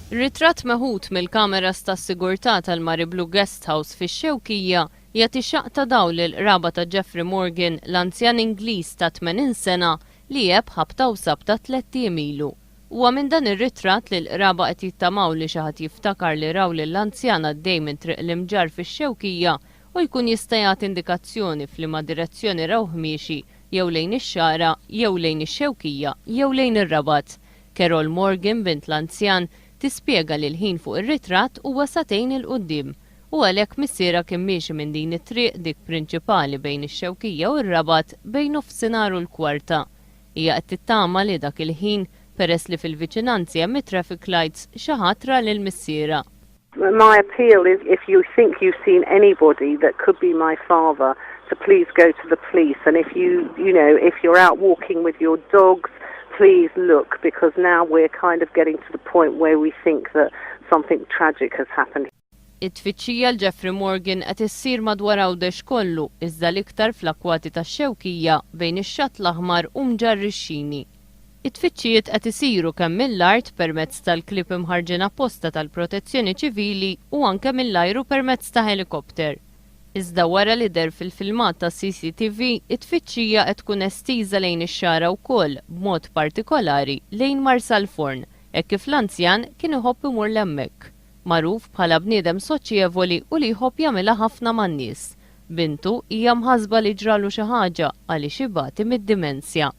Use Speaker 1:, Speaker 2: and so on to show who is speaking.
Speaker 1: Ritratt meħud mill-kameras tas-sigurtà tal-Mari Blue Guest House fix-Xewkija jagħti xaq ta' dawl lil-raba ta' Jeffrey Morgan, l-anzjan Ingliż ta' 80 sena li jeb ħabta u sabta 3 ilu. Huwa minn dan ir-ritratt li l-raba qed jittamaw li xi ħadd jiftakar li raw lill-anzjan għaddej minn triq l-imġar fix-Xewkija u jkun jista' jagħti indikazzjoni f'liema direzzjoni raw miexi jew lejn ix-xara, jew lejn ix-Xewkija, jew lejn ir-Rabat. Carol Morgan bint l-anzjan tispjega li l-ħin fuq ir-ritratt huwa satejn il-qudiem u għalhekk missiera kien miexi minn din it-triq dik prinċipali bejn ix-Xewkija u r-Rabat bejn nofsinhar u l-kwarta. Hija qed tittama li dak il-ħin peress li fil-viċinanzi hemm traffic lights xi ħatra lil missiera.
Speaker 2: My appeal is if you think you've seen anybody that could be my father, to please go to the police, and if if you're out walking with your dogs, please look, because now we're kind of getting to the point where we think that something tragic has happened.
Speaker 1: It-tfittxija l-Jeffrey Morgan qed issir madwar Għawdex kollu, iżda l-iktar fl-akwati tax-Xewkija bejn ix-Xatt l-Aħmar u Mġarrixxini. It-tfittxijiet qed isiru kemm mill-art permezz tal-klip imħarġin apposta tal-Protezzjoni Ċivili u anke mill-ajru permezz ta' helikopter. Iżda wara li der fil-filmat ta' CCTV, it-tfittxija qed tkun estiża lejn ix-xara wkoll b'mod partikolari lejn Marsal Forn, hekk kif l-anzjan kien iħobb imur l-hemmhekk. Magħruf bħala bniedem soċjevoli u li jħobb jagħmilha ħafna man-nies. Bintu hija mħassba li ġralu xi ħaġa għaliex ibati mid-dimensja.